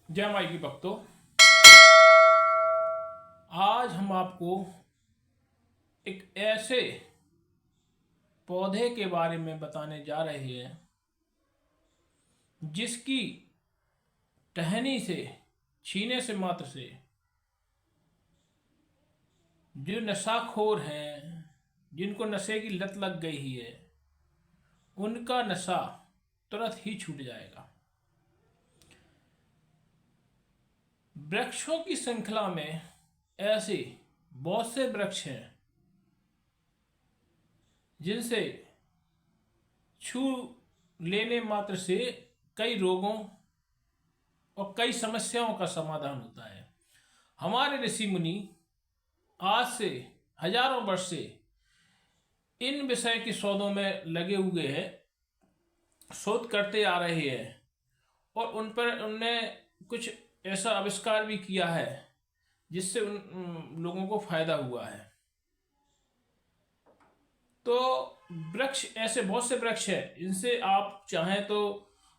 जय माई की भक्तों। आज हम आपको एक ऐसे पौधे के बारे में बताने जा रहे हैं जिसकी टहनी से छीने से मात्र से जो नशाखोर हैं, जिनको नशे की लत लग गई है, उनका नशा तुरंत ही छूट जाएगा। वृक्षों की श्रृंखला में ऐसे बहुत से वृक्ष हैं जिनसे छू लेने मात्र से कई रोगों और कई समस्याओं का समाधान होता है। हमारे ऋषि मुनि आज से हजारों वर्ष से इन विषय के शोधों में लगे हुए हैं, शोध करते आ रहे हैं और उन पर उनने कुछ ऐसा आविष्कार भी किया है जिससे उन लोगों को फायदा हुआ है। तो वृक्ष ऐसे बहुत से वृक्ष हैं इनसे आप चाहें तो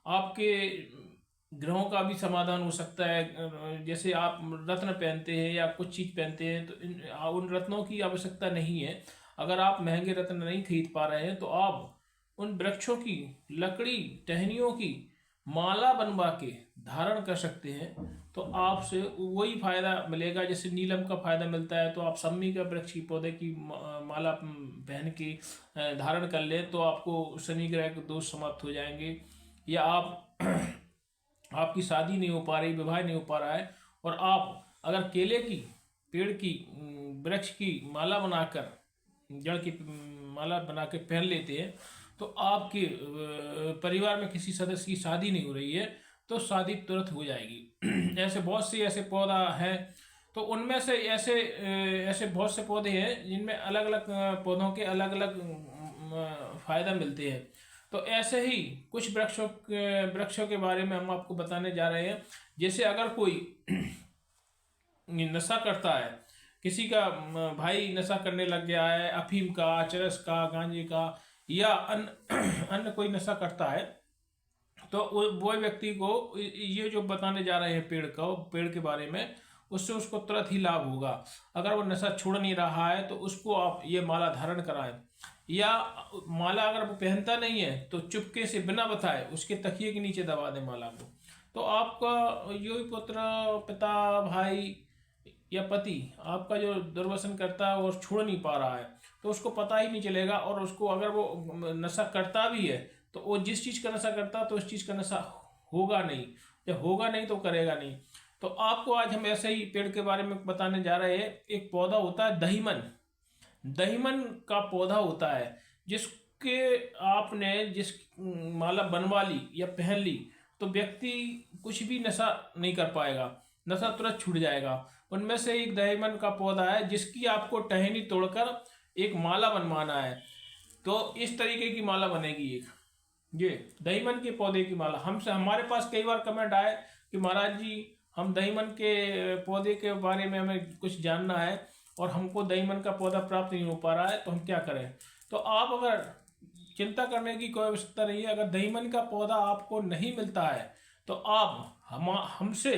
आपके ग्रहों का भी समाधान हो सकता है। जैसे आप रत्न पहनते हैं या कुछ चीज पहनते हैं तो उन रत्नों की आवश्यकता नहीं है। अगर आप महंगे रत्न नहीं खरीद पा रहे हैं तो आप उन वृक्षों की लकड़ी टहनियों की माला बनवा के धारण कर सकते हैं। तो आपसे वही फायदा मिलेगा जैसे नीलम का फायदा मिलता है। तो आप सम्मी का वृक्ष की पौधे की माला पहन के धारण कर लें तो आपको शनि ग्रह के दोष समाप्त हो जाएंगे। या आप आपकी शादी नहीं हो पा रही, विवाह नहीं हो पा रहा है और आप अगर केले की पेड़ की वृक्ष की माला बनाकर जड़ की माला बना के पहन लेते हैं तो आपके परिवार में किसी सदस्य की शादी नहीं हो रही है तो शादी तुरंत हो जाएगी। ऐसे बहुत से ऐसे पौधा हैं। तो उनमें से ऐसे बहुत से पौधे हैं जिनमें अलग अलग पौधों के अलग अलग फायदा मिलते हैं। तो ऐसे ही कुछ वृक्षों के बारे में हम आपको बताने जा रहे हैं। जैसे अगर कोई नशा करता है, किसी का भाई नशा करने लग गया है, अफीम का, चरस का, गांजे का या अन्य कोई नशा करता है तो वो व्यक्ति को ये जो बताने जा रहे हैं पेड़ के बारे में उससे उसको तुरंत ही लाभ होगा। अगर वो नशा छोड़ नहीं रहा है तो उसको आप ये माला धारण कराएं या माला अगर वो पहनता नहीं है तो चुपके से बिना बताए उसके तकिए के नीचे दबा दें माला को। तो आपका यो पुत्र, पिता, भाई या पति आपका जो दुर्व्यसन करता है और छोड़ नहीं पा रहा है तो उसको पता ही नहीं चलेगा। और उसको अगर वो नशा करता भी है तो वो जिस चीज़ का नशा करता तो उस चीज़ का नशा होगा नहीं, जब होगा नहीं तो करेगा नहीं। तो आपको आज हम ऐसे ही पेड़ के बारे में बताने जा रहे हैं। एक पौधा होता है दहीमन। दहीमन का पौधा होता है जिसके आपने जिस माला बनवा ली या पहन ली तो व्यक्ति कुछ भी नशा नहीं कर पाएगा, नशा तुरंत छूट जाएगा। उनमें से एक दहीमन का पौधा है जिसकी आपको टहनी तोड़कर एक माला बनवाना है। तो इस तरीके की माला बनेगी एक ये दहीमन के पौधे की माला। हमसे हमारे पास कई बार कमेंट आए कि महाराज जी हम दहीमन के पौधे के बारे में हमें कुछ जानना है और हमको दहीमन का पौधा प्राप्त नहीं हो पा रहा है तो हम क्या करें। तो आप अगर चिंता करने की कोई आवश्यकता नहीं है। अगर दहीमन का पौधा आपको नहीं मिलता है तो आप हमसे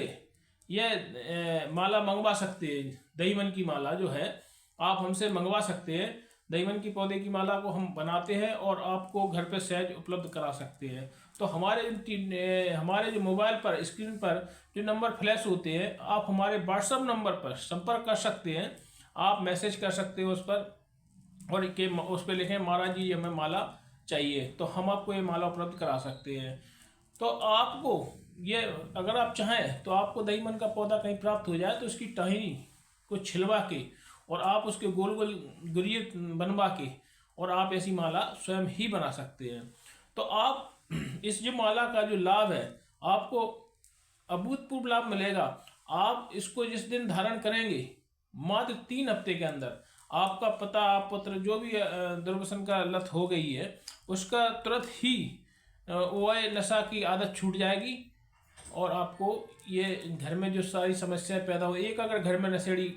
यह माला मंगवा सकते हैं। दहीमन की माला जो है आप हमसे मंगवा सकते हैं। दहीमन की पौधे की माला को हम बनाते हैं और आपको घर पे सहज उपलब्ध करा सकते हैं। तो हमारे जो मोबाइल पर स्क्रीन पर जो नंबर फ्लैश होते हैं आप हमारे व्हाट्सएप नंबर पर संपर्क कर सकते हैं। आप मैसेज कर सकते हो उस पर और उस पर लिखें महाराज जी हमें माला चाहिए तो हम आपको ये माला उपलब्ध करा सकते हैं। तो आपको ये अगर आप चाहें तो आपको दहीमन का पौधा कहीं प्राप्त हो जाए तो उसकी टहनी को छिलवा के और आप उसके गोल गोल गुरिये बनवा के और आप ऐसी माला स्वयं ही बना सकते हैं। तो आप इस जो माला का जो लाभ है आपको अभूतपूर्व लाभ मिलेगा। आप इसको जिस दिन धारण करेंगे मात्र 3 हफ्ते के अंदर आपका पिता पुत्र जो भी दुर्व्यसन का लत हो गई है उसका तुरंत ही वह नशा की आदत छूट जाएगी और आपको ये घर में जो सारी समस्याएं पैदा हो, एक अगर घर में नशेड़ी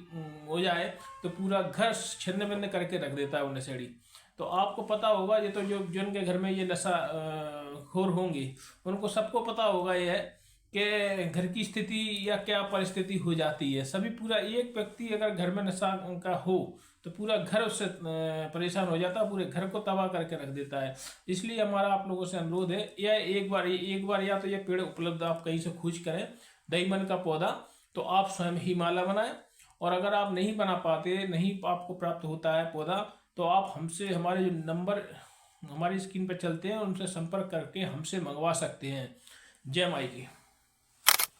हो जाए तो पूरा घर छिन्न भिन्न करके रख देता है वो नशेड़ी। तो आपको पता होगा ये तो जो जिनके घर में ये नशा खोर होंगे उनको सबको पता होगा ये है कि घर की स्थिति या क्या परिस्थिति हो जाती है। सभी पूरा एक व्यक्ति अगर घर में नशा का हो तो पूरा घर उससे परेशान हो जाता है, पूरे घर को तबाह करके रख देता है। इसलिए हमारा आप लोगों से अनुरोध है, या एक बार या तो ये पेड़ उपलब्ध आप कहीं से खोज करें, दहीमन का पौधा, तो आप स्वयं ही माला बनाएं। और अगर आप नहीं बना पाते, नहीं आपको प्राप्त होता है पौधा, तो आप हमसे, हमारे जो नंबर हमारी स्क्रीन पर चलते हैं, उनसे संपर्क करके हमसे मंगवा सकते हैं। जय माई की।